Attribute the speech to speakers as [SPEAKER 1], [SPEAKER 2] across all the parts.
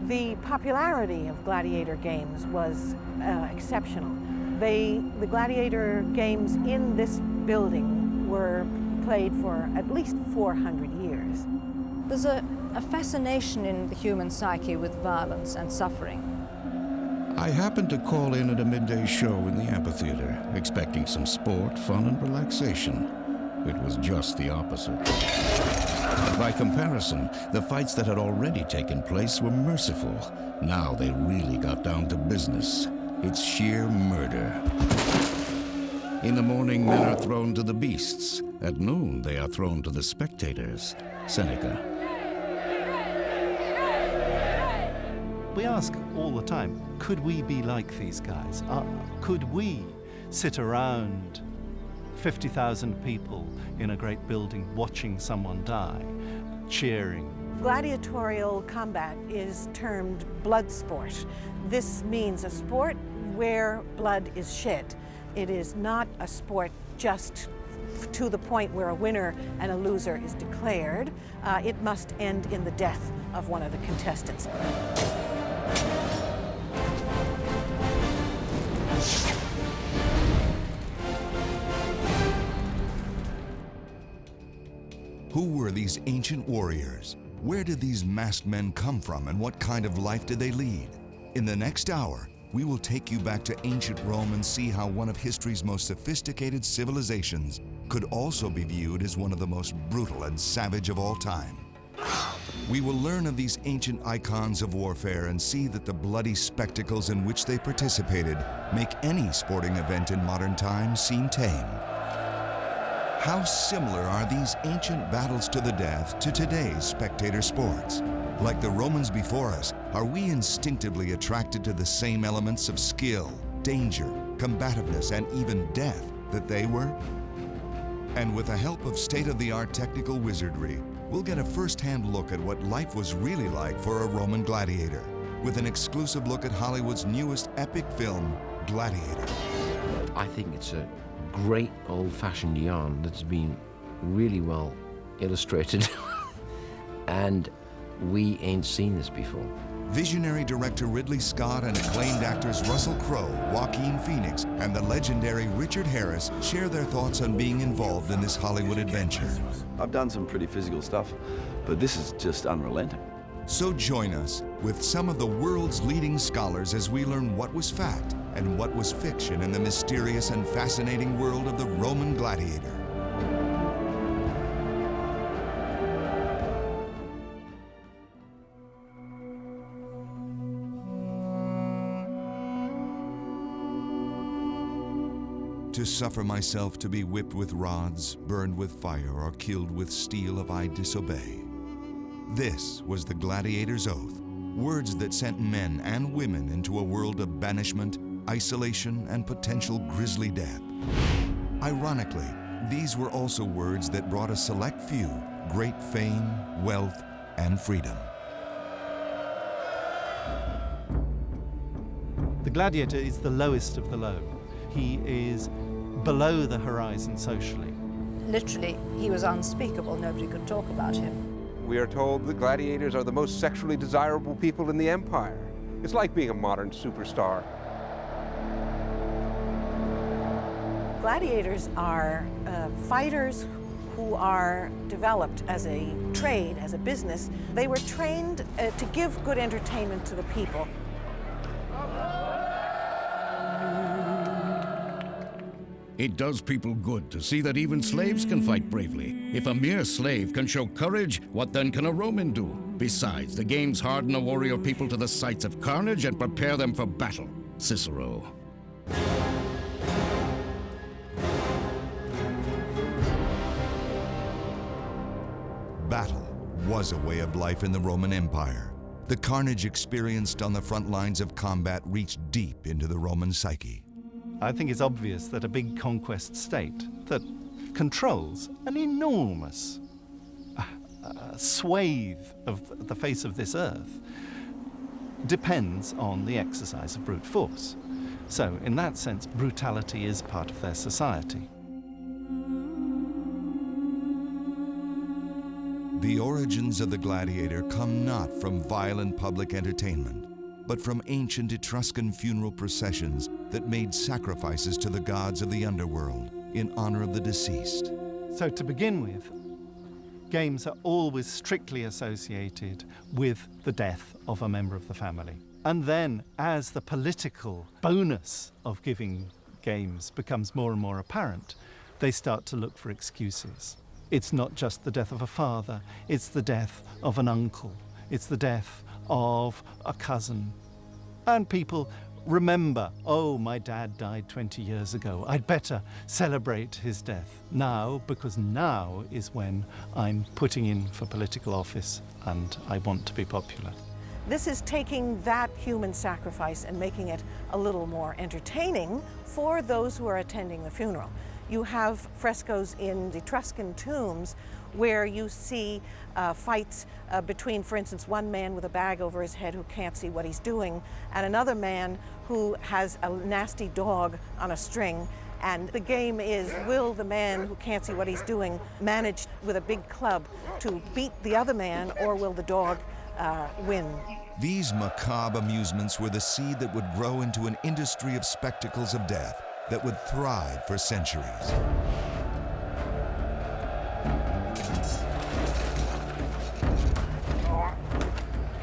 [SPEAKER 1] The popularity of gladiator games was exceptional. The gladiator games in this building were played for at least 400 years.
[SPEAKER 2] There's a fascination in the human psyche with violence and suffering.
[SPEAKER 3] I happened to call in at a midday show in the amphitheater, expecting some sport, fun, and relaxation. It was just the opposite. By comparison, the fights that had already taken place were merciful. Now they really got down to business. It's sheer murder. In the morning, men are thrown to the beasts. At noon, they are thrown to the spectators. Seneca.
[SPEAKER 4] We ask all the time, could we be like these guys? Could we sit around 50,000 people in a great building watching someone die, cheering?
[SPEAKER 1] Gladiatorial combat is termed blood sport. This means a sport where blood is shed. It is not a sport just to the point where a winner and a loser is declared. It must end in the death of one of the contestants.
[SPEAKER 5] Who were these ancient warriors? Where did these masked men come from, and what kind of life did they lead? In the next hour, we will take you back to ancient Rome and see how one of history's most sophisticated civilizations could also be viewed as one of the most brutal and savage of all time. We will learn of these ancient icons of warfare and see that the bloody spectacles in which they participated make any sporting event in modern times seem tame. How similar are these ancient battles to the death to today's spectator sports? Like the Romans before us, are we instinctively attracted to the same elements of skill, danger, combativeness, and even death that they were? And with the help of state-of-the-art technical wizardry, we'll get a first-hand look at what life was really like for a Roman gladiator, with an exclusive look at Hollywood's newest epic film, Gladiator.
[SPEAKER 6] I think it's a great old-fashioned yarn that's been really well illustrated and we ain't seen this before.
[SPEAKER 5] Visionary director Ridley Scott and acclaimed actors Russell Crowe, Joaquin Phoenix, and the legendary Richard Harris share their thoughts on being involved in this Hollywood adventure.
[SPEAKER 7] I've done some pretty physical stuff, but this is just unrelenting.
[SPEAKER 5] So join us with some of the world's leading scholars as we learn what was fact and what was fiction in the mysterious and fascinating world of the Roman gladiator. To suffer myself to be whipped with rods, burned with fire, or killed with steel if I disobey. This was the gladiator's oath, words that sent men and women into a world of banishment, isolation, and potential grisly death. Ironically, these were also words that brought a select few great fame, wealth, and freedom.
[SPEAKER 4] The gladiator is the lowest of the low. He is below the horizon socially.
[SPEAKER 2] Literally, he was unspeakable. Nobody could talk about him.
[SPEAKER 8] We are told the gladiators are the most sexually desirable people in the empire. It's like being a modern superstar.
[SPEAKER 1] Gladiators are fighters who are developed as a trade, as a business. They were trained to give good entertainment to the people.
[SPEAKER 3] It does people good to see that even slaves can fight bravely. If a mere slave can show courage, what then can a Roman do? Besides, the games harden a warrior people to the sights of carnage and prepare them for battle. Cicero.
[SPEAKER 5] Battle was a way of life in the Roman Empire. The carnage experienced on the front lines of combat reached deep into the Roman psyche.
[SPEAKER 4] I think it's obvious that a big conquest state that controls an enormous swathe of the face of this earth depends on the exercise of brute force. So, in that sense, brutality is part of their society.
[SPEAKER 5] The origins of the gladiator come not from violent public entertainment, but from ancient Etruscan funeral processions that made sacrifices to the gods of the underworld in honor of the deceased.
[SPEAKER 4] So to begin with, games are always strictly associated with the death of a member of the family. And then, as the political bonus of giving games becomes more and more apparent, they start to look for excuses. It's not just the death of a father, it's the death of an uncle, it's the death of a cousin. And people remember, oh, my dad died 20 years ago. I'd better celebrate his death now, because now is when I'm putting in for political office and I want to be popular.
[SPEAKER 1] This is taking that human sacrifice and making it a little more entertaining for those who are attending the funeral. You have frescoes in the Etruscan tombs where you see fights between, for instance, one man with a bag over his head who can't see what he's doing, and another man who has a nasty dog on a string. And the game is, will the man who can't see what he's doing manage with a big club to beat the other man, or will the dog win?
[SPEAKER 5] These macabre amusements were the seed that would grow into an industry of spectacles of death that would thrive for centuries.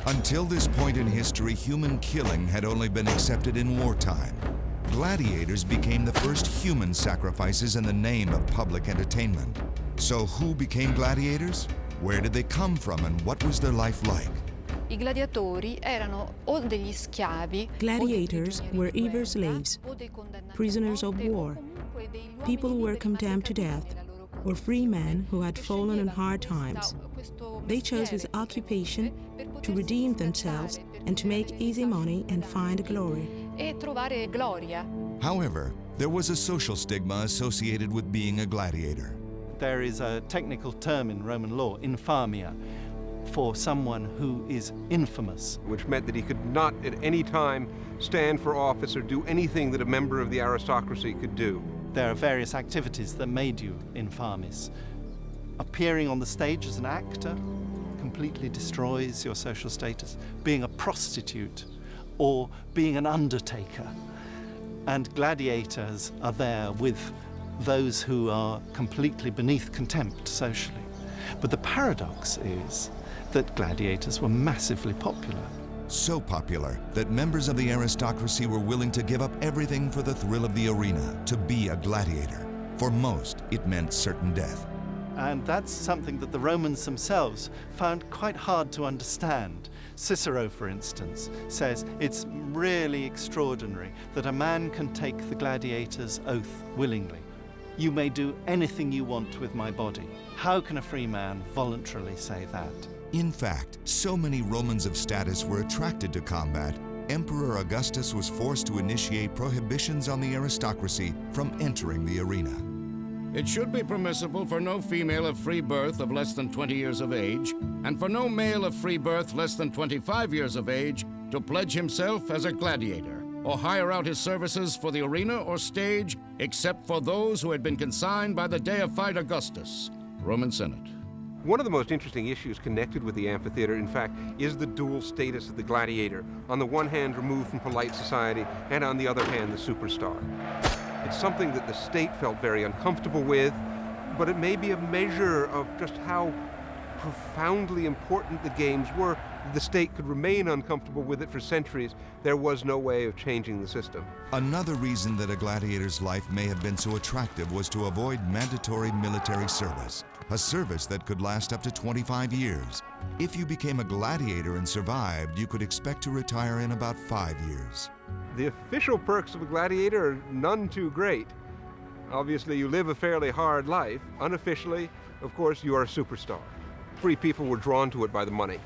[SPEAKER 5] Until this point in history, human killing had only been accepted in wartime. Gladiators became the first human sacrifices in the name of public entertainment. So who became gladiators? Where did they come from, and what was their life like?
[SPEAKER 9] I gladiatori erano o degli schiavi.
[SPEAKER 10] Gladiators were either slaves, prisoners of war, people who were condemned to death, or free men who had fallen in hard times. They chose this occupation to redeem themselves and to make easy money and find glory.
[SPEAKER 9] E trovare gloria.
[SPEAKER 5] However, there was a social stigma associated with being a gladiator.
[SPEAKER 4] There is a technical term in Roman law, infamia, for someone who is infamous.
[SPEAKER 8] Which meant that he could not at any time stand for office or do anything that a member of the aristocracy could do.
[SPEAKER 4] There are various activities that made you infamis. Appearing on the stage as an actor completely destroys your social status. Being a prostitute or being an undertaker. And gladiators are there with those who are completely beneath contempt socially. But the paradox is that gladiators were massively popular.
[SPEAKER 5] So popular that members of the aristocracy were willing to give up everything for the thrill of the arena, to be a gladiator. For most, it meant certain death.
[SPEAKER 4] And that's something that the Romans themselves found quite hard to understand. Cicero, for instance, says it's really extraordinary that a man can take the gladiator's oath willingly. You may do anything you want with my body. How can a free man voluntarily say that?
[SPEAKER 5] In fact, so many Romans of status were attracted to combat, Emperor Augustus was forced to initiate prohibitions on the aristocracy from entering the arena.
[SPEAKER 3] It should be permissible for no female of free birth of less than 20 years of age, and for no male of free birth less than 25 years of age, to pledge himself as a gladiator, or hire out his services for the arena or stage, except for those who had been consigned by the deified Augustus. Roman Senate.
[SPEAKER 8] One of the most interesting issues connected with the amphitheater, in fact, is the dual status of the gladiator. On the one hand, removed from polite society, and on the other hand, the superstar. It's something that the state felt very uncomfortable with, but it may be a measure of just how profoundly important the games were. The state could remain uncomfortable with it for centuries. There was no way of changing the system.
[SPEAKER 5] Another reason that a gladiator's life may have been so attractive was to avoid mandatory military service, a service that could last up to 25 years. If you became a gladiator and survived, you could expect to retire in about 5 years.
[SPEAKER 8] The official perks of a gladiator are none too great. Obviously, you live a fairly hard life. Unofficially, of course, you are a superstar. Free people were drawn to it by the money.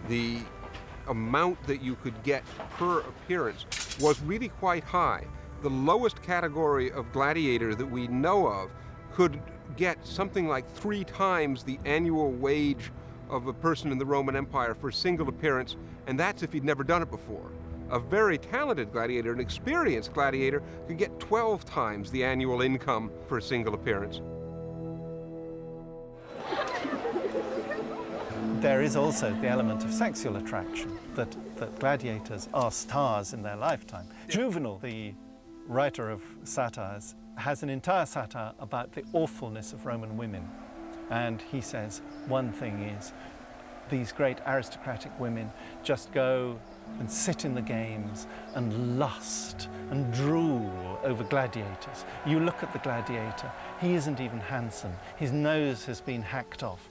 [SPEAKER 8] The amount that you could get per appearance was really quite high. The lowest category of gladiator that we know of could get something like 3 times the annual wage of a person in the Roman Empire for a single appearance, and that's if he'd never done it before. A very talented gladiator, an experienced gladiator, could get 12 times the annual income for a single appearance.
[SPEAKER 4] There is also the element of sexual attraction, that gladiators are stars in their lifetime. Juvenal, the writer of satires, has an entire satire about the awfulness of Roman women. And he says one thing is, these great aristocratic women just go and sit in the games and lust and drool over gladiators. You look at the gladiator, he isn't even handsome. His nose has been hacked off.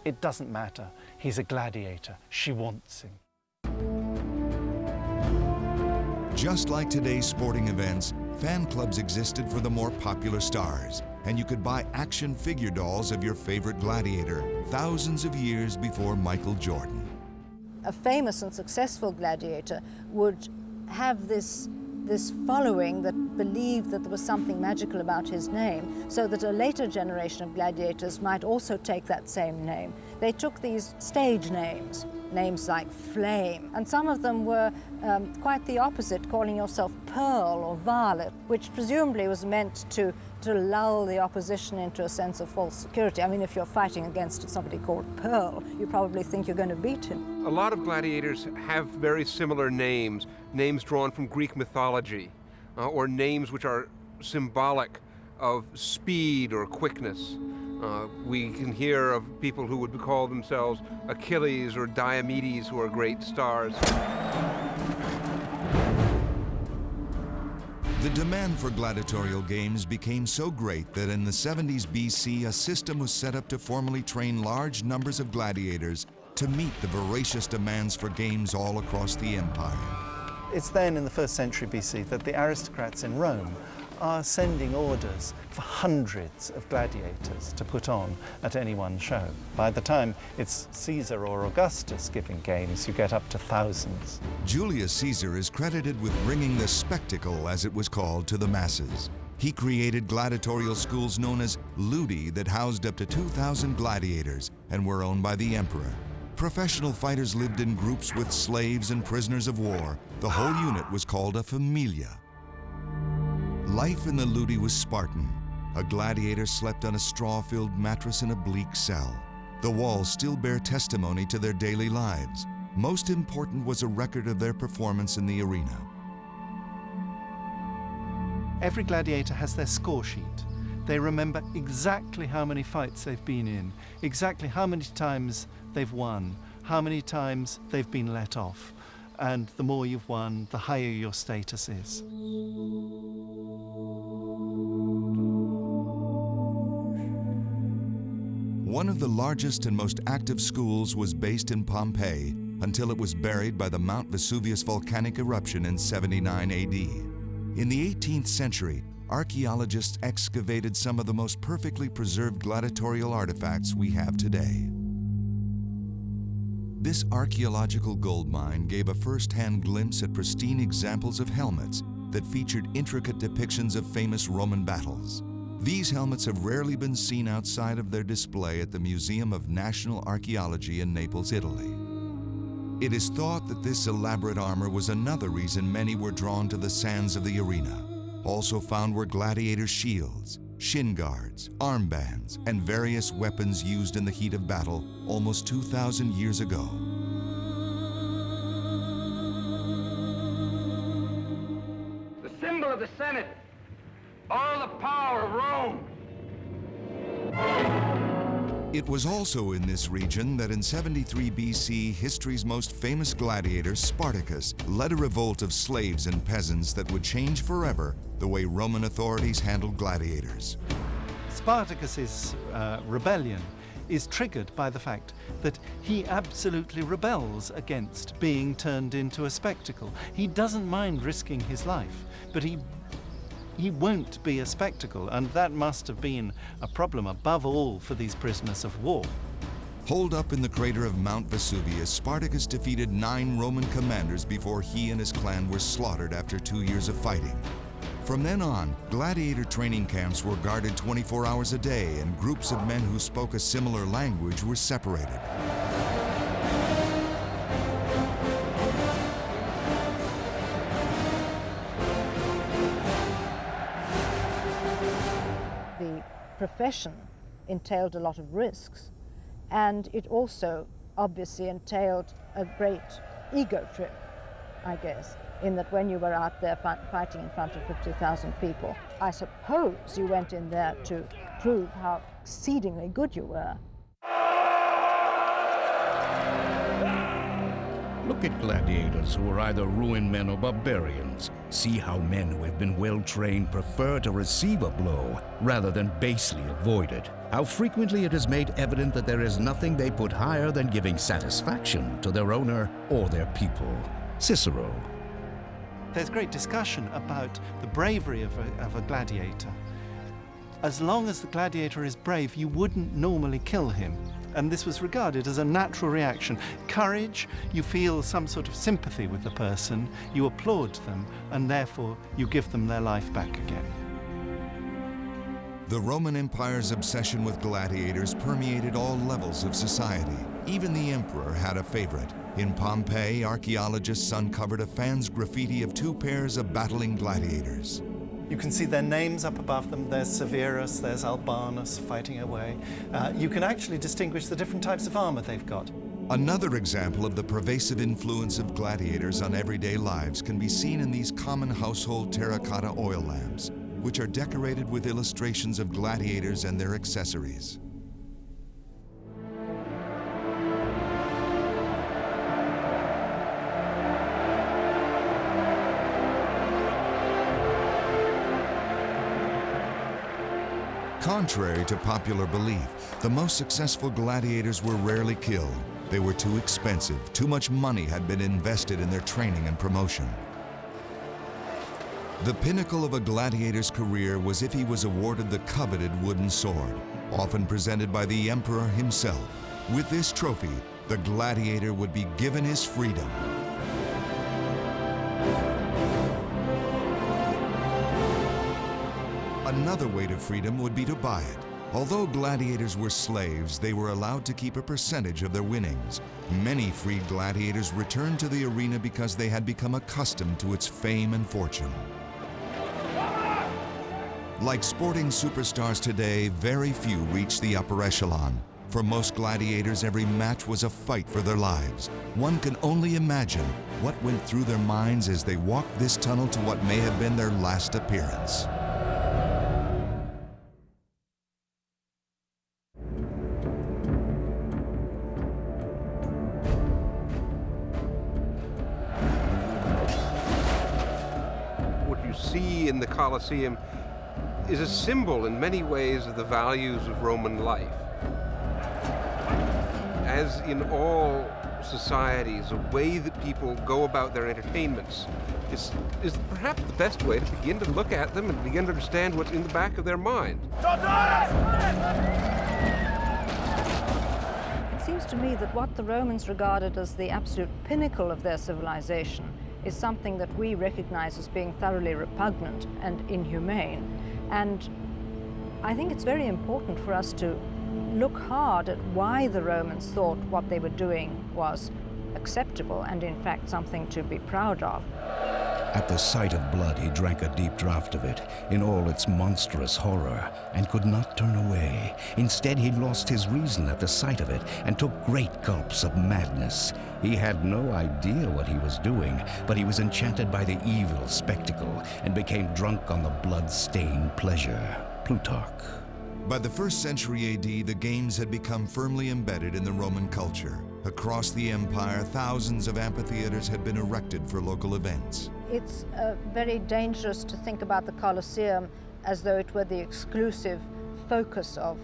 [SPEAKER 4] It doesn't matter. He's a gladiator. She wants him.
[SPEAKER 5] Just like today's sporting events, fan clubs existed for the more popular stars, and you could buy action figure dolls of your favorite gladiator thousands of years before Michael Jordan.
[SPEAKER 2] A famous and successful gladiator would have this following that believed that there was something magical about his name, so that a later generation of gladiators might also take that same name. They took these stage names, names like Flame, and some of them were quite the opposite, calling yourself Pearl or Violet, which presumably was meant to lull the opposition into a sense of false security. I mean, if you're fighting against somebody called Pearl, you probably think you're going to beat him.
[SPEAKER 8] A lot of gladiators have very similar names, names drawn from Greek mythology, or names which are symbolic of speed or quickness. We can hear of people who would call themselves Achilles or Diomedes, who are great stars.
[SPEAKER 5] The demand for gladiatorial games became so great that in the 70s BC, a system was set up to formally train large numbers of gladiators to meet the voracious demands for games all across the empire.
[SPEAKER 4] It's then in the 1st century BC that the aristocrats in Rome are sending orders for hundreds of gladiators to put on at any one show. By the time it's Caesar or Augustus giving games, you get up to thousands.
[SPEAKER 5] Julius Caesar is credited with bringing the spectacle, as it was called, to the masses. He created gladiatorial schools known as ludi that housed up to 2,000 gladiators and were owned by the emperor. Professional fighters lived in groups with slaves and prisoners of war. The whole unit was called a familia. Life in the ludi was Spartan. A gladiator slept on a straw-filled mattress in a bleak cell. The walls still bear testimony to their daily lives. Most important was a record of their performance in the arena.
[SPEAKER 4] Every gladiator has their score sheet. They remember exactly how many fights they've been in, exactly how many times they've won, how many times they've been let off. And the more you've won, the higher your status is.
[SPEAKER 5] One of the largest and most active schools was based in Pompeii until it was buried by the Mount Vesuvius volcanic eruption in 79 AD. In the 18th century, archaeologists excavated some of the most perfectly preserved gladiatorial artifacts we have today. This archaeological gold mine gave a first-hand glimpse at pristine examples of helmets that featured intricate depictions of famous Roman battles. These helmets have rarely been seen outside of their display at the Museum of National Archaeology in Naples, Italy. It is thought that this elaborate armor was another reason many were drawn to the sands of the arena. Also found were gladiator shields, shin guards, armbands, and various weapons used in the heat of battle almost 2,000 years ago.
[SPEAKER 11] The symbol of the Senate, all the power of Rome.
[SPEAKER 5] It was also in this region that in 73 BC, history's most famous gladiator, Spartacus, led a revolt of slaves and peasants that would change forever the way Roman authorities handled gladiators.
[SPEAKER 4] Spartacus's rebellion is triggered by the fact that he absolutely rebels against being turned into a spectacle. He doesn't mind risking his life, but he won't be a spectacle, and that must have been a problem above all for these prisoners of war.
[SPEAKER 5] Holed up in the crater of Mount Vesuvius, Spartacus defeated 9 Roman commanders before he and his clan were slaughtered after 2 years of fighting. From then on, gladiator training camps were guarded 24 hours a day, and groups of men who spoke a similar language were separated.
[SPEAKER 2] The profession entailed a lot of risks, and it also obviously entailed a great ego trip, I guess, in that when you were out there fighting in front of 50,000 people, I suppose you went in there to prove how exceedingly good you were.
[SPEAKER 3] Look at gladiators who are either ruined men or barbarians. See how men who have been well trained prefer to receive a blow rather than basely avoid it. How frequently it is made evident that there is nothing they put higher than giving satisfaction to their owner or their people. Cicero.
[SPEAKER 4] There's great discussion about the bravery of a gladiator. As long as the gladiator is brave, you wouldn't normally kill him. And this was regarded as a natural reaction. Courage, you feel some sort of sympathy with the person, you applaud them, and therefore you give them their life back again.
[SPEAKER 5] The Roman Empire's obsession with gladiators permeated all levels of society. Even the emperor had a favorite. In Pompeii, archaeologists uncovered a fan's graffiti of two pairs of battling gladiators.
[SPEAKER 4] You can see their names up above them. There's Severus, there's Albanus fighting away. You can actually distinguish the different types of armor they've got.
[SPEAKER 5] Another example of the pervasive influence of gladiators on everyday lives can be seen in these common household terracotta oil lamps, which are decorated with illustrations of gladiators and their accessories. Contrary to popular belief, the most successful gladiators were rarely killed. They were too expensive. Too much money had been invested in their training and promotion. The pinnacle of a gladiator's career was if he was awarded the coveted wooden sword, often presented by the emperor himself. With this trophy, the gladiator would be given his freedom. Another way to freedom would be to buy it. Although gladiators were slaves, they were allowed to keep a percentage of their winnings. Many freed gladiators returned to the arena because they had become accustomed to its fame and fortune. Like sporting superstars today, very few reached the upper echelon. For most gladiators, every match was a fight for their lives. One can only imagine what went through their minds as they walked this tunnel to what may have been their last appearance.
[SPEAKER 8] See in the Colosseum is a symbol in many ways of the values of Roman life. As in all societies, the way that people go about their entertainments is perhaps the best way to begin to look at them and begin to understand what's in the back of their mind.
[SPEAKER 2] It seems to me that what the Romans regarded as the absolute pinnacle of their civilization is something that we recognize as being thoroughly repugnant and inhumane. And I think it's very important for us to look hard at why the Romans thought what they were doing was acceptable and in fact something to be proud of.
[SPEAKER 3] At the sight of blood, he drank a deep draught of it in all its monstrous horror and could not turn away. Instead, he lost his reason at the sight of it and took great gulps of madness. He had no idea what he was doing, but he was enchanted by the evil spectacle and became drunk on the blood-stained pleasure. Plutarch.
[SPEAKER 5] By the 1st century AD, the games had become firmly embedded in the Roman culture. Across the empire, thousands of amphitheaters had been erected for local events.
[SPEAKER 2] It's very dangerous to think about the Colosseum as though it were the exclusive focus of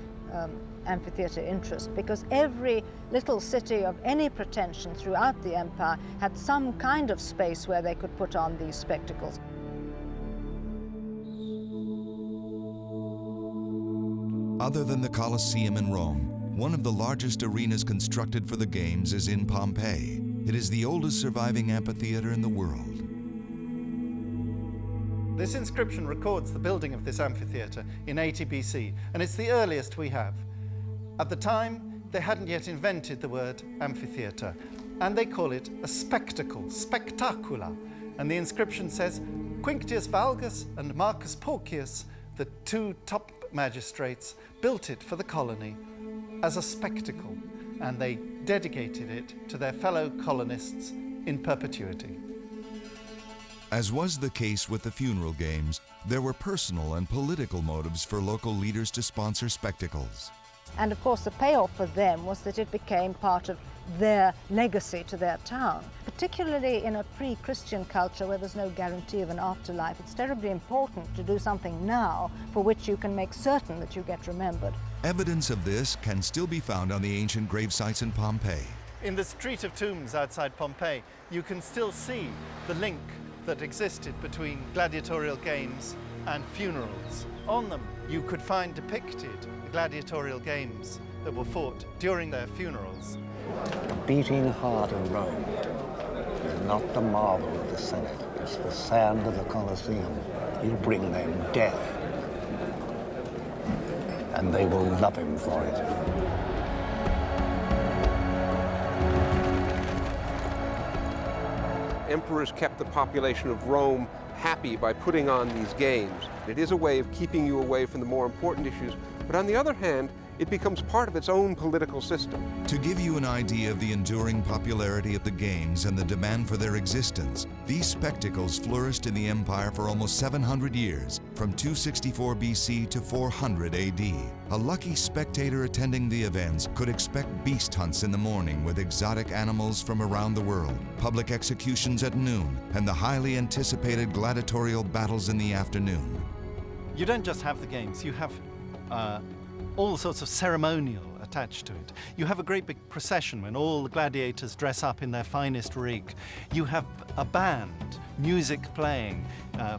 [SPEAKER 2] amphitheater interest, because every little city of any pretension throughout the empire had some kind of space where they could put on these spectacles.
[SPEAKER 5] Other than the Colosseum in Rome, one of the largest arenas constructed for the games is in Pompeii. It is the oldest surviving amphitheater in the world.
[SPEAKER 4] This inscription records the building of this amphitheater in 80 BC, and it's the earliest we have. At the time, they hadn't yet invented the word amphitheater, and they call it a spectacle, spectacula. And the inscription says, Quinctius Valgus and Marcus Porcius, the two top magistrates, built it for the colony as a spectacle, and they dedicated it to their fellow colonists in perpetuity.
[SPEAKER 5] As was the case with the funeral games, there were personal and political motives for local leaders to sponsor spectacles.
[SPEAKER 2] And of course the payoff for them was that it became part of their legacy to their town. Particularly in a pre-Christian culture where there's no guarantee of an afterlife, it's terribly important to do something now for which you can make certain that you get remembered.
[SPEAKER 5] Evidence of this can still be found on the ancient grave sites in Pompeii.
[SPEAKER 4] In the Street of Tombs outside Pompeii, you can still see the link that existed between gladiatorial games and funerals. On them, you could find depicted the gladiatorial games that were fought during their funerals.
[SPEAKER 12] The beating heart of Rome is not the marble of the Senate, it's the sand of the Colosseum. You bring them death, and they will love him for it.
[SPEAKER 8] Emperors kept the population of Rome happy by putting on these games. It is a way of keeping you away from the more important issues, but on the other hand, it becomes part of its own political system.
[SPEAKER 5] To give you an idea of the enduring popularity of the games and the demand for their existence, these spectacles flourished in the empire for almost 700 years, from 264 BC to 400 AD. A lucky spectator attending the events could expect beast hunts in the morning with exotic animals from around the world, public executions at noon, and the highly anticipated gladiatorial battles in the afternoon.
[SPEAKER 4] You don't just have the games, you have all sorts of ceremonial attached to it. You have a great big procession when all the gladiators dress up in their finest rig. You have a band, music playing,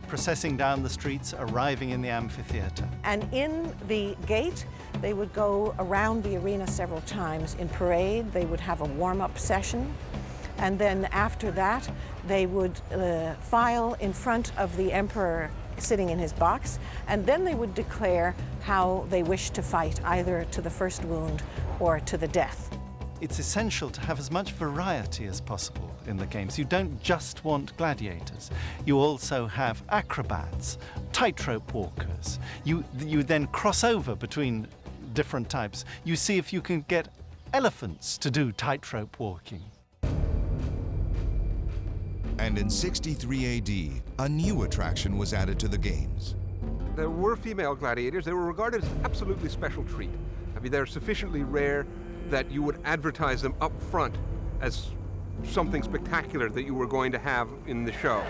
[SPEAKER 4] processing down the streets, arriving in the amphitheater.
[SPEAKER 1] And in the gate, they would go around the arena several times in parade. They would have a warm-up session. And then after that, they would file in front of the emperor sitting in his box, and then they would declare how they wished to fight, either to the first wound or to the death.
[SPEAKER 4] It's essential to have as much variety as possible in the games. You don't just want gladiators. You also have acrobats, tightrope walkers. You then cross over between different types. You see if you can get elephants to do tightrope walking.
[SPEAKER 5] And in 63 AD, a new attraction was added to the games.
[SPEAKER 8] There were female gladiators. They were regarded as an absolutely special treat. I mean, they're sufficiently rare that you would advertise them up front as something spectacular that you were going to have in the show.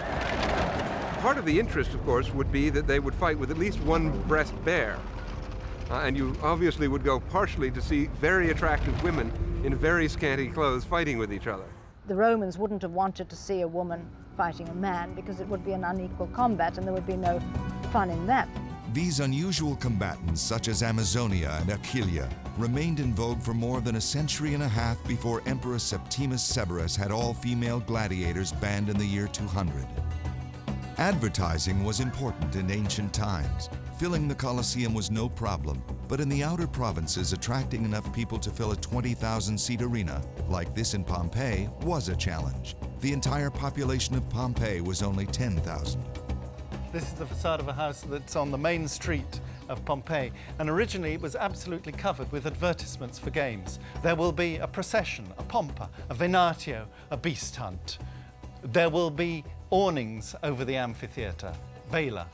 [SPEAKER 8] Part of the interest, of course, would be that they would fight with at least one breast bare. And you obviously would go partially to see very attractive women in very scanty clothes fighting with each other.
[SPEAKER 2] The Romans wouldn't have wanted to see a woman fighting a man because it would be an unequal combat and there would be no fun in that.
[SPEAKER 5] These unusual combatants, such as Amazonia and Aquileia, remained in vogue for more than a century and a half before Emperor Septimus Severus had all female gladiators banned in the year 200. Advertising was important in ancient times. Filling the Colosseum was no problem, but in the outer provinces, attracting enough people to fill a 20,000-seat arena, like this in Pompeii, was a challenge. The entire population of Pompeii was only 10,000.
[SPEAKER 4] This is the facade of a house that's on the main street of Pompeii, and originally it was absolutely covered with advertisements for games. There will be a procession, a pompa, a venatio, a beast hunt. There will be awnings over the amphitheater, vela.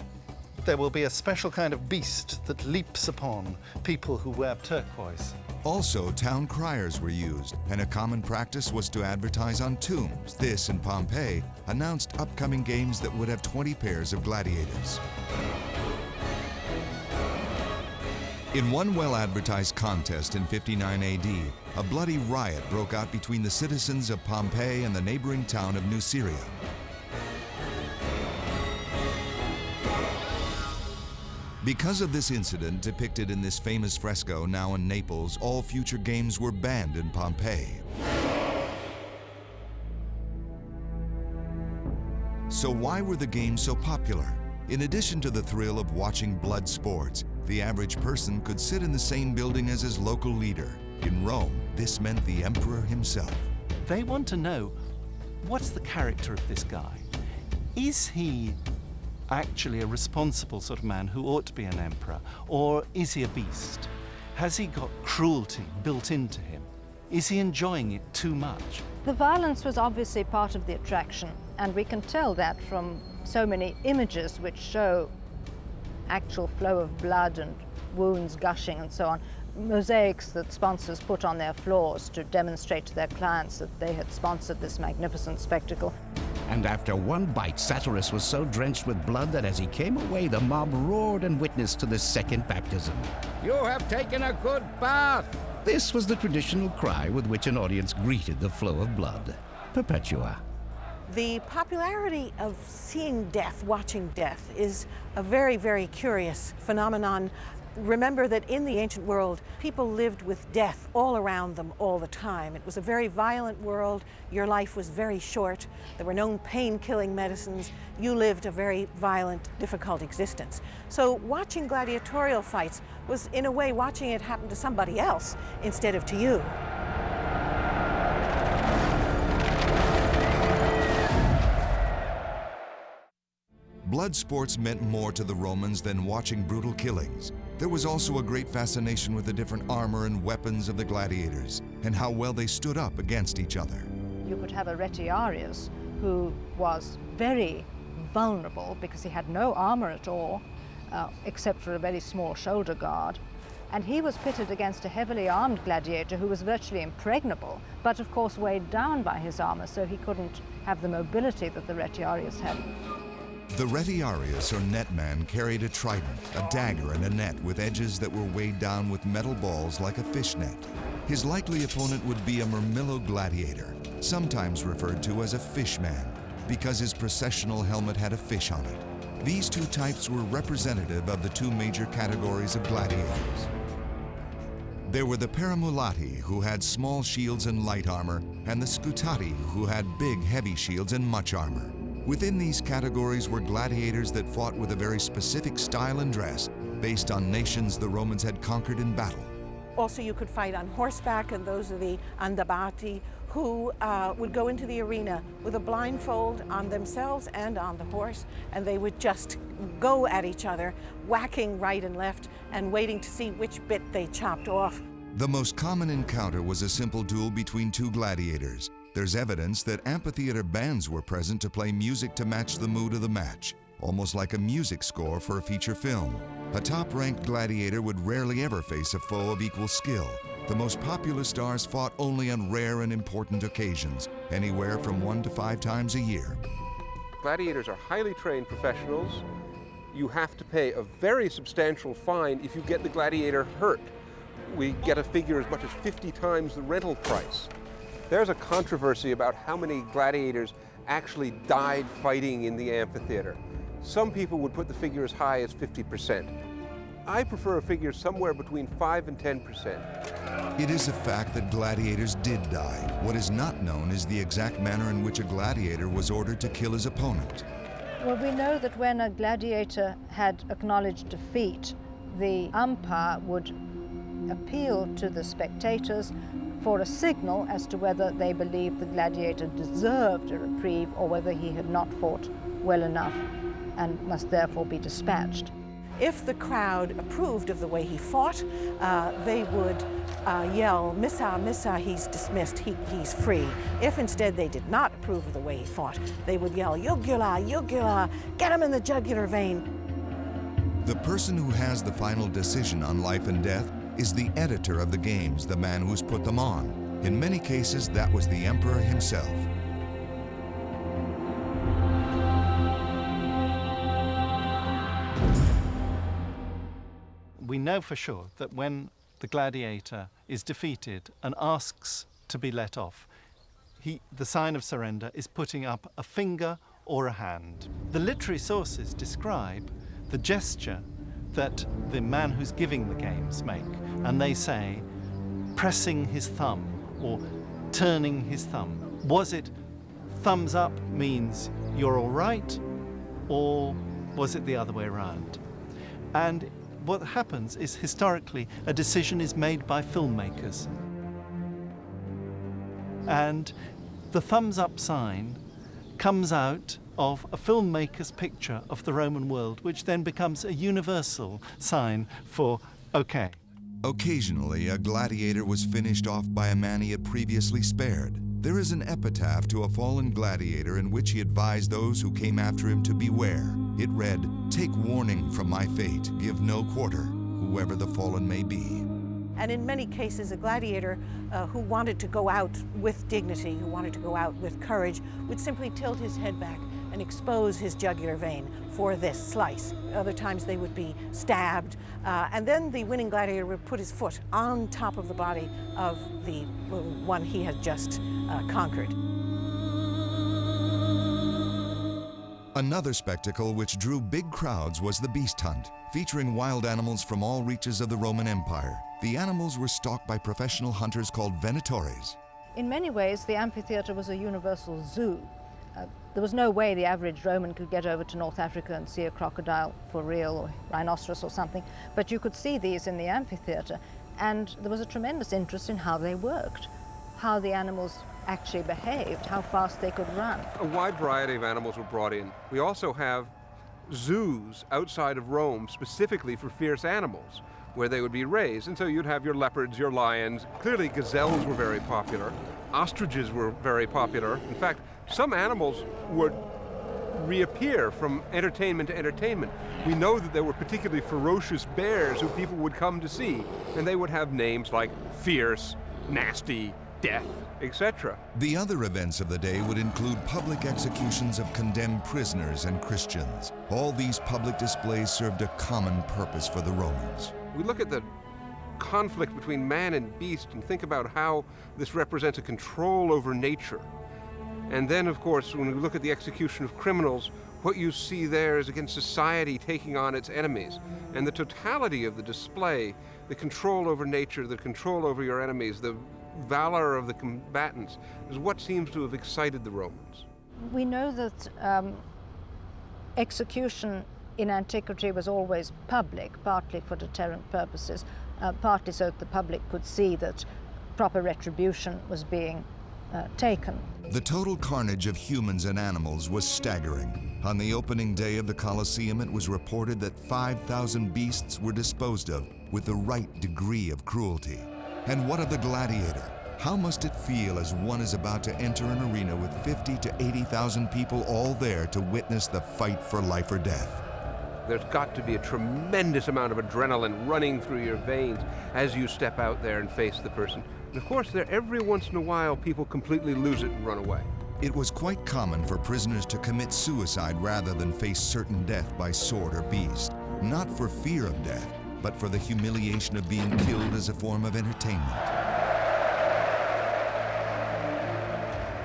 [SPEAKER 4] There will be a special kind of beast that leaps upon people who wear turquoise.
[SPEAKER 5] Also, town criers were used, and a common practice was to advertise on tombs. This, in Pompeii, announced upcoming games that would have 20 pairs of gladiators. In one well-advertised contest in 59 AD, a bloody riot broke out between the citizens of Pompeii and the neighboring town of Nuceria. Because of this incident depicted in this famous fresco now in Naples, all future games were banned in Pompeii. So why were the games so popular? In addition to the thrill of watching blood sports, the average person could sit in the same building as his local leader. In Rome, this meant the emperor himself.
[SPEAKER 4] They want to know, what's the character of this guy? Is he actually a responsible sort of man who ought to be an emperor, or is he a beast? Has he got cruelty built into him? Is he enjoying it too much?
[SPEAKER 2] The violence was obviously part of the attraction, and we can tell that from so many images which show actual flow of blood and wounds gushing and so on. Mosaics that sponsors put on their floors to demonstrate to their clients that they had sponsored this magnificent spectacle.
[SPEAKER 3] And after one bite, Satyrus was so drenched with blood that as he came away, the mob roared and witnessed to the second baptism. "You have taken a good bath!" This was the traditional cry with which an audience greeted the flow of blood. Perpetua.
[SPEAKER 1] The popularity of seeing death, watching death, is a very, very curious phenomenon. Remember that in the ancient world, people lived with death all around them all the time. It was a very violent world. Your life was very short. There were no pain-killing medicines. You lived a very violent, difficult existence. So watching gladiatorial fights was, in a way, watching it happen to somebody else instead of to you.
[SPEAKER 5] Blood sports meant more to the Romans than watching brutal killings. There was also a great fascination with the different armor and weapons of the gladiators and how well they stood up against each other.
[SPEAKER 2] You could have a retiarius who was very vulnerable because he had no armor at all, except for a very small shoulder guard. And he was pitted against a heavily armed gladiator who was virtually impregnable, but of course weighed down by his armor, so he couldn't have the mobility that the retiarius had.
[SPEAKER 5] The retiarius, or netman, carried a trident, a dagger, and a net with edges that were weighed down with metal balls like a fishnet. His likely opponent would be a murmillo gladiator, sometimes referred to as a fishman, because his processional helmet had a fish on it. These two types were representative of the two major categories of gladiators. There were the paramulati, who had small shields and light armor, and the scutati, who had big, heavy shields and much armor. Within these categories were gladiators that fought with a very specific style and dress based on nations the Romans had conquered in battle.
[SPEAKER 1] Also, you could fight on horseback, and those are the andabati, who would go into the arena with a blindfold on themselves and on the horse, and they would just go at each other, whacking right and left and waiting to see which bit they chopped off.
[SPEAKER 5] The most common encounter was a simple duel between two gladiators. There's evidence that amphitheater bands were present to play music to match the mood of the match, almost like a music score for a feature film. A top-ranked gladiator would rarely ever face a foe of equal skill. The most popular stars fought only on rare and important occasions, anywhere from 1 to 5 times a year.
[SPEAKER 8] Gladiators are highly trained professionals. You have to pay a very substantial fine if you get the gladiator hurt. We get a figure as much as 50 times the rental price. There's a controversy about how many gladiators actually died fighting in the amphitheater. Some people would put the figure as high as 50%. I prefer a figure somewhere between 5 and 10%.
[SPEAKER 5] It is a fact that gladiators did die. What is not known is the exact manner in which a gladiator was ordered to kill his opponent.
[SPEAKER 2] Well, we know that when a gladiator had acknowledged defeat, the umpire would appeal to the spectators for a signal as to whether they believed the gladiator deserved a reprieve or whether he had not fought well enough and must therefore be dispatched.
[SPEAKER 1] If the crowd approved of the way he fought, they would yell, "Missa, missa, he's dismissed, he's free." If instead they did not approve of the way he fought, they would yell, "Jugula, jugula, get him in the jugular vein."
[SPEAKER 5] The person who has the final decision on life and death is the editor of the games, the man who's put them on. In many cases, that was the emperor himself.
[SPEAKER 4] We know for sure that when the gladiator is defeated and asks to be let off, the sign of surrender is putting up a finger or a hand. The literary sources describe the gesture that the man who's giving the games make, and they say pressing his thumb or turning his thumb. Was it thumbs up means you're all right, or was it the other way around? And what happens is historically a decision is made by filmmakers, and the thumbs up sign comes out of a filmmaker's picture of the Roman world, which then becomes a universal sign for, okay.
[SPEAKER 5] Occasionally, a gladiator was finished off by a man he had previously spared. There is an epitaph to a fallen gladiator in which he advised those who came after him to beware. It read, "Take warning from my fate, give no quarter, whoever the fallen may be."
[SPEAKER 1] And in many cases, a gladiator who wanted to go out with dignity, who wanted to go out with courage, would simply tilt his head back and expose his jugular vein for this slice. Other times they would be stabbed, and then the winning gladiator would put his foot on top of the body of the one he had just conquered.
[SPEAKER 5] Another spectacle which drew big crowds was the beast hunt, featuring wild animals from all reaches of the Roman Empire. The animals were stalked by professional hunters called Venatores.
[SPEAKER 2] In many ways, the amphitheatre was a universal zoo. There was no way the average Roman could get over to North Africa and see a crocodile for real, or rhinoceros or something, but you could see these in the amphitheatre, and there was a tremendous interest in how they worked, how the animals actually behaved, how fast they could run.
[SPEAKER 8] A wide variety of animals were brought in. We also have zoos outside of Rome specifically for fierce animals, where they would be raised. And so you'd have your leopards, your lions. Clearly gazelles were very popular. Ostriches were very popular. In fact, some animals would reappear from entertainment to entertainment. We know that there were particularly ferocious bears who people would come to see, and they would have names like Fierce, Nasty, Death, etc.
[SPEAKER 5] The other events of the day would include public executions of condemned prisoners and Christians. All these public displays served a common purpose for the Romans.
[SPEAKER 8] We look at the conflict between man and beast and think about how this represents a control over nature. And then, of course, when we look at the execution of criminals, what you see there is, again, society taking on its enemies. And the totality of the display, the control over nature, the control over your enemies, the valor of the combatants, is what seems to have excited the Romans.
[SPEAKER 2] We know that execution in antiquity was always public, partly for deterrent purposes, partly so that the public could see that proper retribution was being taken.
[SPEAKER 5] The total carnage of humans and animals was staggering. On the opening day of the Colosseum, it was reported that 5,000 beasts were disposed of with the right degree of cruelty. And what of the gladiator? How must it feel as one is about to enter an arena with 50 to 80,000 people all there to witness the fight for life or death?
[SPEAKER 8] There's got to be a tremendous amount of adrenaline running through your veins as you step out there and face the person. And of course, every once in a while, people completely lose it and run away.
[SPEAKER 5] It was quite common for prisoners to commit suicide rather than face certain death by sword or beast, not for fear of death, but for the humiliation of being killed as a form of entertainment.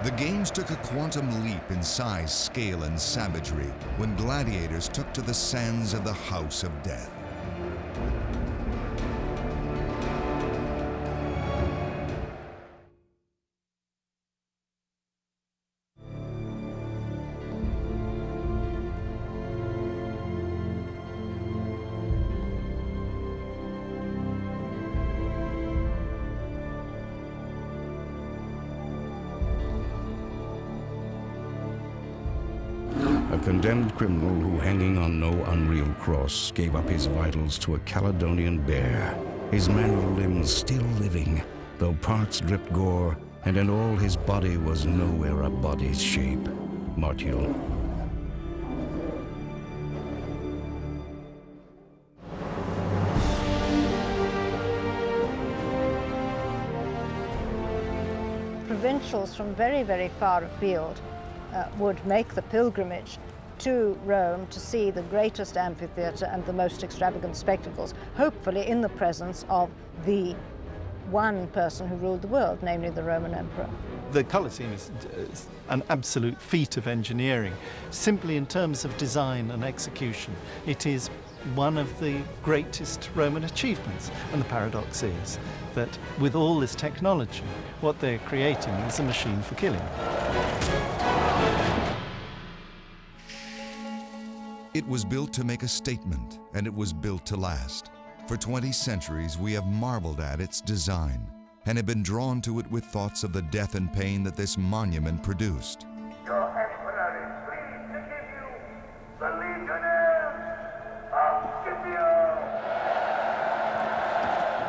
[SPEAKER 5] The games took a quantum leap in size, scale, and savagery when gladiators took to the sands of the House of Death.
[SPEAKER 3] A condemned criminal who, hanging on no unreal cross, gave up his vitals to a Caledonian bear, his manual limbs still living, though parts dripped gore, and in all his body was nowhere a body's shape. Martial.
[SPEAKER 2] Provincials from very, very far afield would make the pilgrimage to Rome to see the greatest amphitheatre and the most extravagant spectacles, hopefully in the presence of the one person who ruled the world, namely the Roman emperor.
[SPEAKER 4] The Colosseum is an absolute feat of engineering. Simply in terms of design and execution, it is one of the greatest Roman achievements. And the paradox is that with all this technology, what they're creating is a machine for killing.
[SPEAKER 5] It was built to make a statement, and it was built to last. For 20 centuries, we have marveled at its design and have been drawn to it with thoughts of the death and pain that this monument produced.
[SPEAKER 11] Your Excellency, pleased to give you the Legionnaires of Scipio.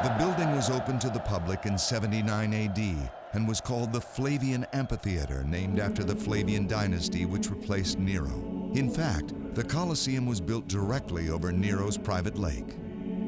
[SPEAKER 5] The building was opened to the public in 79 AD and was called the Flavian Amphitheater, named after the Flavian dynasty which replaced Nero. In fact, the Colosseum was built directly over Nero's private lake.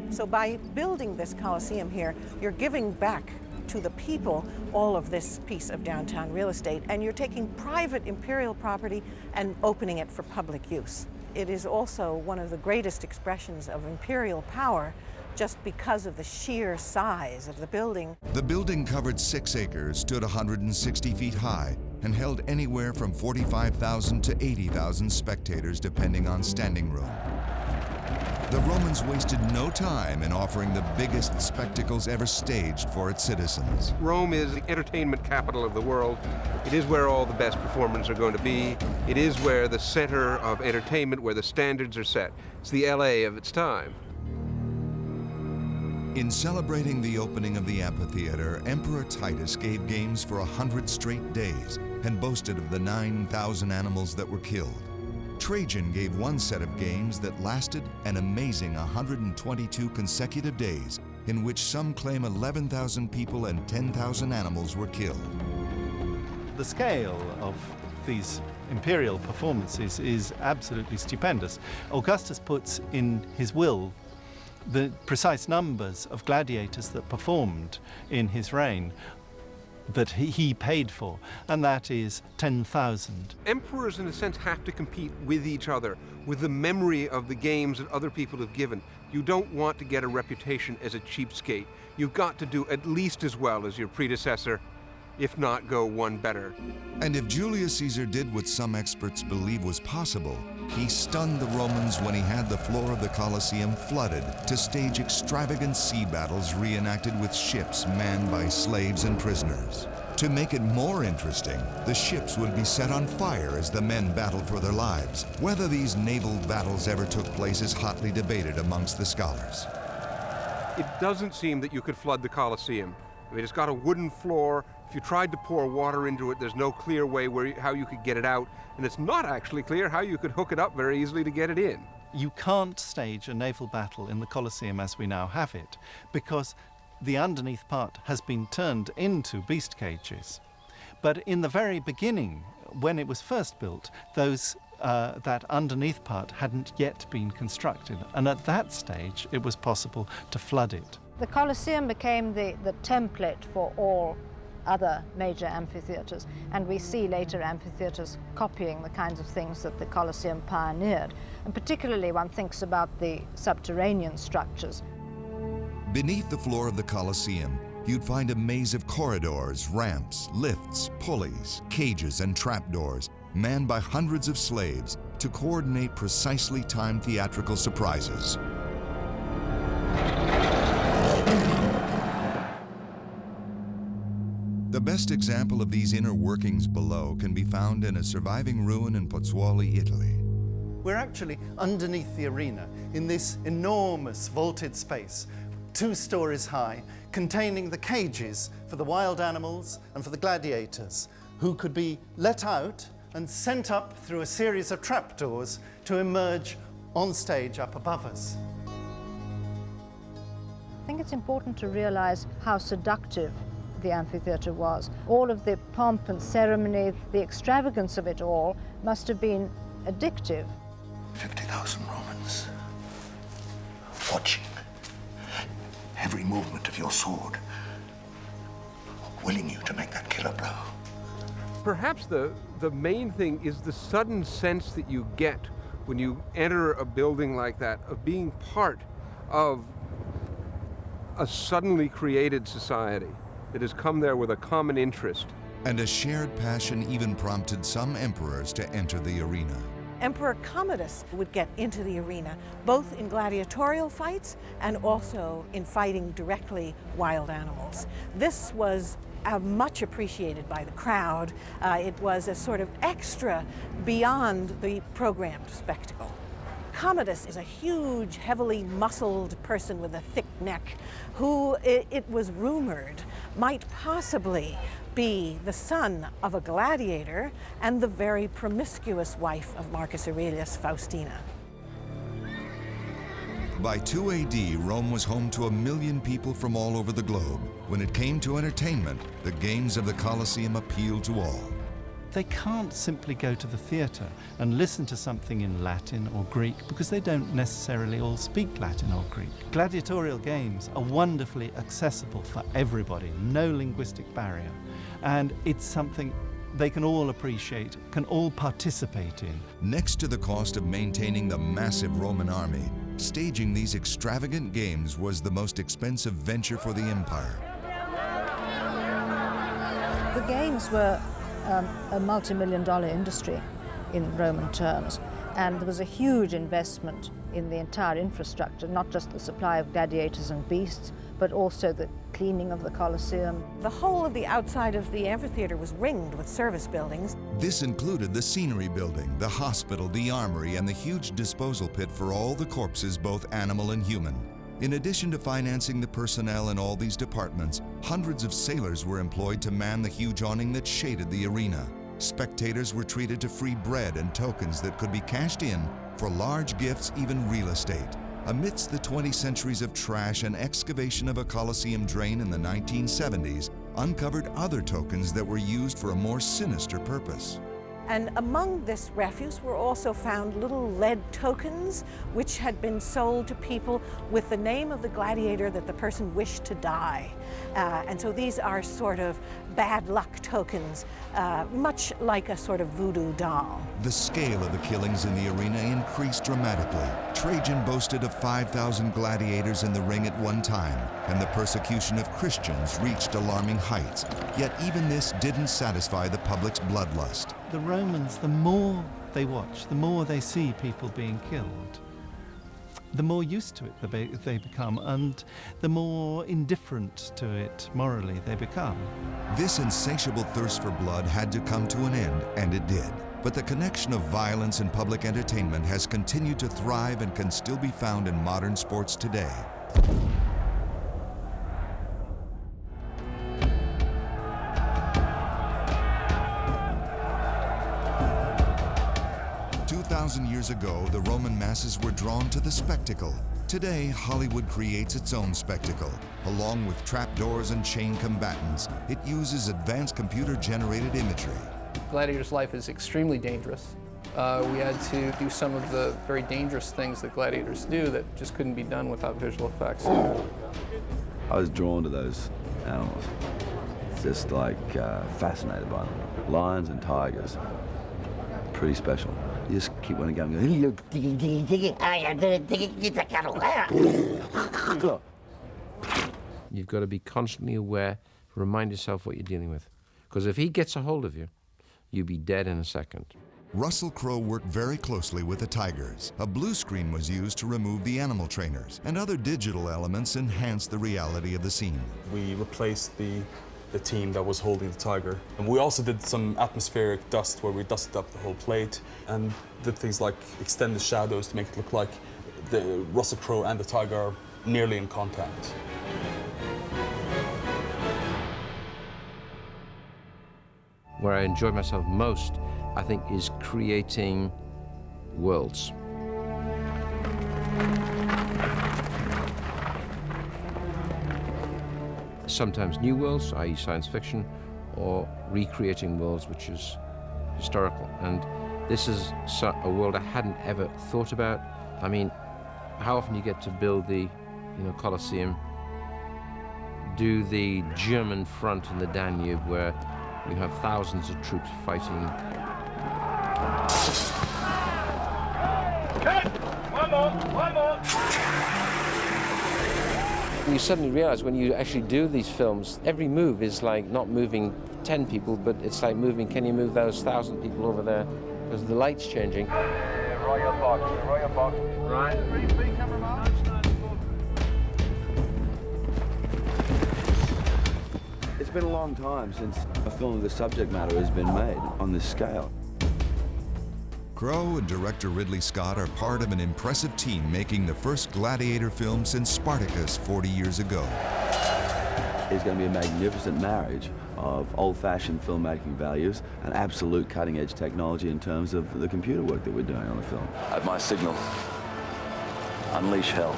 [SPEAKER 1] So by building this Colosseum here, you're giving back to the people all of this piece of downtown real estate, and you're taking private imperial property and opening it for public use. It is also one of the greatest expressions of imperial power just because of the sheer size of the building.
[SPEAKER 5] The building covered 6 acres, stood 160 feet high, and held anywhere from 45,000 to 80,000 spectators depending on standing room. The Romans wasted no time in offering the biggest spectacles ever staged for its citizens.
[SPEAKER 8] Rome is the entertainment capital of the world. It is where all the best performers are going to be. It is where the center of entertainment, where the standards are set. It's the LA of its time.
[SPEAKER 5] In celebrating the opening of the amphitheater, Emperor Titus gave games for 100 straight days and boasted of the 9,000 animals that were killed. Trajan gave one set of games that lasted an amazing 122 consecutive days, in which some claim 11,000 people and 10,000 animals were killed.
[SPEAKER 4] The scale of these imperial performances is absolutely stupendous. Augustus puts in his will the precise numbers of gladiators that performed in his reign that he paid for, and that is 10,000.
[SPEAKER 8] Emperors, in a sense, have to compete with each other, with the memory of the games that other people have given. You don't want to get a reputation as a cheapskate. You've got to do at least as well as your predecessor, if not go one better.
[SPEAKER 5] And if Julius Caesar did what some experts believe was possible, he stunned the Romans when he had the floor of the Colosseum flooded to stage extravagant sea battles reenacted with ships manned by slaves and prisoners. To make it more interesting, the ships would be set on fire as the men battled for their lives. Whether these naval battles ever took place is hotly debated amongst the scholars.
[SPEAKER 8] It doesn't seem that you could flood the Colosseum. I mean, it's got a wooden floor. If you tried to pour water into it, there's no clear way how you could get it out, and it's not actually clear how you could hook it up very easily to get it in.
[SPEAKER 4] You can't stage a naval battle in the Colosseum as we now have it, because the underneath part has been turned into beast cages. But in the very beginning, when it was first built, that underneath part hadn't yet been constructed, and at that stage it was possible to flood it.
[SPEAKER 2] The Colosseum became the template for all other major amphitheaters, and we see later amphitheaters copying the kinds of things that the Colosseum pioneered. And particularly one thinks about the subterranean structures.
[SPEAKER 5] Beneath the floor of the Colosseum, you'd find a maze of corridors, ramps, lifts, pulleys, cages, and trapdoors, manned by hundreds of slaves to coordinate precisely timed theatrical surprises. The best example of these inner workings below can be found in a surviving ruin in Pozzuoli, Italy.
[SPEAKER 4] We're actually underneath the arena in this enormous vaulted space, 2 stories high, containing the cages for the wild animals and for the gladiators, who could be let out and sent up through a series of trapdoors to emerge on stage up above us.
[SPEAKER 2] I think it's important to realize how seductive the amphitheater was. All of the pomp and ceremony, the extravagance of it all must have been addictive.
[SPEAKER 12] 50,000 Romans watching every movement of your sword, willing you to make that killer blow.
[SPEAKER 8] Perhaps the main thing is the sudden sense that you get when you enter a building like that of being part of a suddenly created society that has come there with a common interest.
[SPEAKER 5] And a shared passion even prompted some emperors to enter the arena.
[SPEAKER 1] Emperor Commodus would get into the arena, both in gladiatorial fights and also in fighting directly wild animals. This was much appreciated by the crowd. It was a sort of extra beyond the programmed spectacle. Commodus is a huge, heavily muscled person with a thick neck who, it was rumored, might possibly be the son of a gladiator and the very promiscuous wife of Marcus Aurelius, Faustina.
[SPEAKER 5] By 2 AD, Rome was home to 1 million people from all over the globe. When it came to entertainment, the games of the Colosseum appealed to all.
[SPEAKER 4] They can't simply go to the theatre and listen to something in Latin or Greek because they don't necessarily all speak Latin or Greek. Gladiatorial games are wonderfully accessible for everybody, no linguistic barrier. And it's something they can all appreciate, can all participate in.
[SPEAKER 5] Next to the cost of maintaining the massive Roman army, staging these extravagant games was the most expensive venture for the empire.
[SPEAKER 2] The games were a multi-million-dollar industry in Roman terms, and there was a huge investment in the entire infrastructure, not just the supply of gladiators and beasts, but also the cleaning of the Colosseum.
[SPEAKER 1] The whole of the outside of the amphitheater was ringed with service buildings.
[SPEAKER 5] This included the scenery building, the hospital, the armory, and the huge disposal pit for all the corpses, both animal and human. In addition to financing the personnel in all these departments, hundreds of sailors were employed to man the huge awning that shaded the arena. Spectators were treated to free bread and tokens that could be cashed in for large gifts, even real estate. Amidst the 20 centuries of trash, an excavation of a Colosseum drain in the 1970s uncovered other tokens that were used for a more sinister purpose.
[SPEAKER 1] And among this refuse were also found little lead tokens which had been sold to people with the name of the gladiator that the person wished to die. And so these are sort of bad luck tokens, much like a sort of voodoo doll.
[SPEAKER 5] The scale of the killings in the arena increased dramatically. Trajan boasted of 5,000 gladiators in the ring at one time, and the persecution of Christians reached alarming heights. Yet even this didn't satisfy the public's bloodlust.
[SPEAKER 4] The Romans, the more they watch, the more they see people being killed, the more used to it they become, and the more indifferent to it morally they become.
[SPEAKER 5] This insatiable thirst for blood had to come to an end, and it did. But the connection of violence and public entertainment has continued to thrive and can still be found in modern sports today. Years ago, the Roman masses were drawn to the spectacle. Today, Hollywood creates its own spectacle. Along with trapdoors and chain combatants, it uses advanced computer-generated imagery.
[SPEAKER 13] Gladiator's life is extremely dangerous. We had to do some of the very dangerous things that gladiators do that just couldn't be done without visual effects.
[SPEAKER 7] I was drawn to those animals. Just like fascinated by them. Lions and tigers. Pretty special. You just keep on going.
[SPEAKER 6] You've got to be constantly aware, remind yourself what you're dealing with. Because if he gets a hold of you, you'll be dead in a second.
[SPEAKER 5] Russell Crowe worked very closely with the tigers. A blue screen was used to remove the animal trainers, and other digital elements enhanced the reality of the scene.
[SPEAKER 14] We replaced the team that was holding the tiger. And we also did some atmospheric dust where we dusted up the whole plate and did things like extend the shadows to make it look like the Russell Crowe and the tiger are nearly in contact.
[SPEAKER 6] Where I enjoy myself most, I think, is creating worlds. Sometimes new worlds, i.e. science fiction, or recreating worlds which is historical. And this is a world I hadn't ever thought about. I mean, how often you get to build the, Colosseum, do the German front in the Danube where you have thousands of troops fighting.
[SPEAKER 11] One more.
[SPEAKER 6] You suddenly realize when you actually do these films, every move is like not moving 10 people, but it's like moving, can you move those 1,000 people over there? Because the light's changing.
[SPEAKER 11] Royal box. Right.
[SPEAKER 7] It's been a long time since a film of this subject matter has been made on this scale.
[SPEAKER 5] Crowe and director Ridley Scott are part of an impressive team making the first Gladiator film since Spartacus 40 years ago.
[SPEAKER 7] It's going to be a magnificent marriage of old-fashioned filmmaking values and absolute cutting-edge technology in terms of the computer work that we're doing on the film. At my signal, Unleash hell.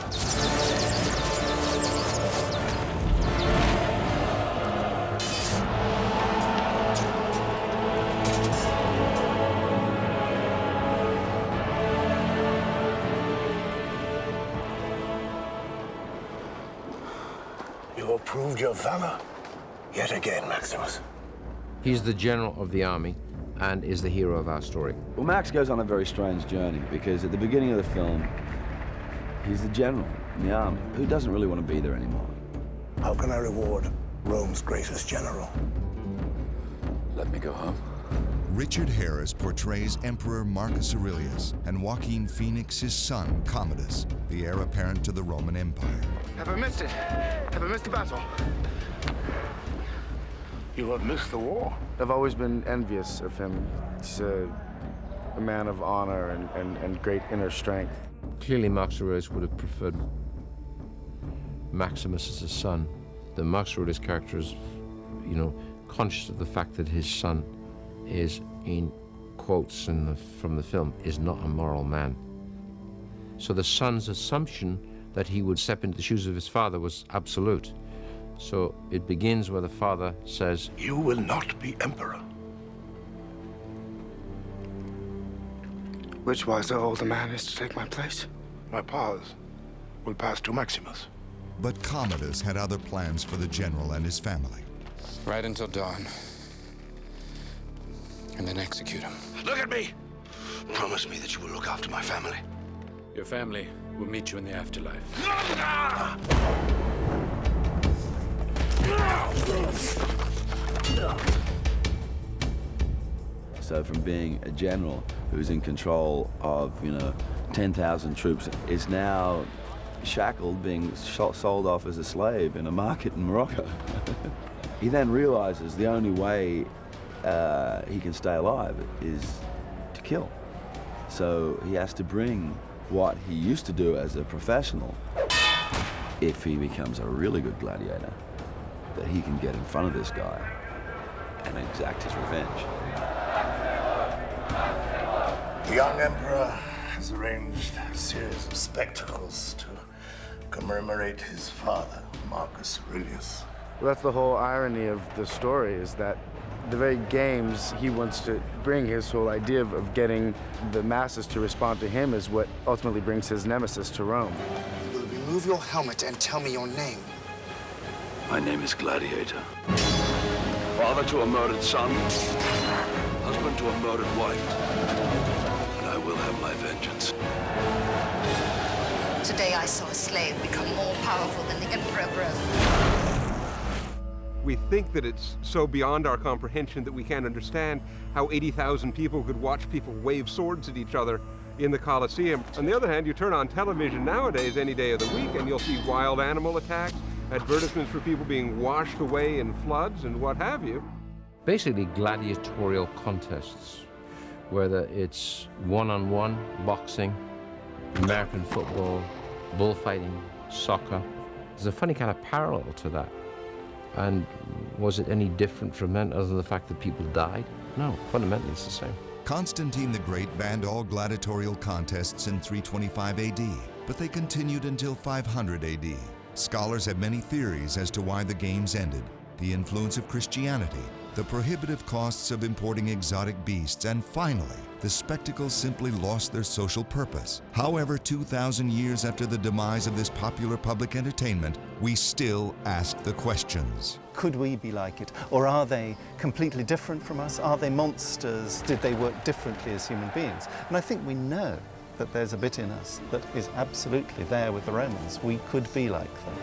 [SPEAKER 12] You have proved your valor yet again, Maximus.
[SPEAKER 6] He's the general of the army and is the hero of our story.
[SPEAKER 7] Well, Max goes on a very strange journey because at the beginning of the film, he's the general in the army who doesn't really want to be there anymore.
[SPEAKER 12] How can I reward Rome's greatest general?
[SPEAKER 7] Let me go home.
[SPEAKER 5] Richard Harris portrays Emperor Marcus Aurelius and Joaquin Phoenix his son, Commodus, the heir apparent to the Roman Empire.
[SPEAKER 12] Have I missed it? Have I missed the battle? You have missed the war.
[SPEAKER 15] I've always been envious of him. He's a man of honor and great inner strength.
[SPEAKER 6] Clearly, Marcus Aurelius would have preferred Maximus as his son. The Marcus Aurelius character is, conscious of the fact that his son is, in quotes from the film, is not a moral man. So the son's assumption that he would step into the shoes of his father was absolute. So it begins where the father says,
[SPEAKER 12] "You will not be emperor."
[SPEAKER 15] Which wiser older man is to take my place?
[SPEAKER 12] My powers will pass to Maximus.
[SPEAKER 5] But Commodus had other plans for the general and his family.
[SPEAKER 16] Right until dawn. And then execute him.
[SPEAKER 12] Look at me! Promise me that you will look after my family.
[SPEAKER 16] Your family will meet you in the afterlife.
[SPEAKER 7] So from being a general who's in control of, 10,000 troops, is now shackled, being sold off as a slave in a market in Morocco. He then realizes the only way he can stay alive is to kill. So he has to bring what he used to do as a professional, if he becomes a really good gladiator, that he can get in front of this guy and exact his revenge.
[SPEAKER 12] The young emperor has arranged a series of spectacles to commemorate his father, Marcus Aurelius.
[SPEAKER 15] Well, that's the whole irony of the story, is that the very games he wants to bring, his whole idea of getting the masses to respond to him, is what ultimately brings his nemesis to Rome.
[SPEAKER 17] You will remove your helmet and tell me your name.
[SPEAKER 7] My name is Gladiator. Father to a murdered son, husband to a murdered wife. And I will have my vengeance.
[SPEAKER 18] Today I saw a slave become more powerful than the Emperor of Rome.
[SPEAKER 8] We think that it's so beyond our comprehension that we can't understand how 80,000 people could watch people wave swords at each other in the Colosseum. On the other hand, you turn on television nowadays any day of the week and you'll see wild animal attacks, advertisements for people being washed away in floods and what have you.
[SPEAKER 6] Basically gladiatorial contests, whether it's one-on-one boxing, American football, bullfighting, soccer. There's a funny kind of parallel to that. And was it any different from then other than the fact that people died? No, fundamentally it's the same.
[SPEAKER 5] Constantine the Great banned all gladiatorial contests in 325 AD, but they continued until 500 AD. Scholars have many theories as to why the games ended. The influence of Christianity, the prohibitive costs of importing exotic beasts, and finally, the spectacles simply lost their social purpose. However, 2,000 years after the demise of this popular public entertainment, we still ask the questions.
[SPEAKER 4] Could we be like it? Or are they completely different from us? Are they monsters? Did they work differently as human beings? And I think we know that there's a bit in us that is absolutely there with the Romans. We could be like them.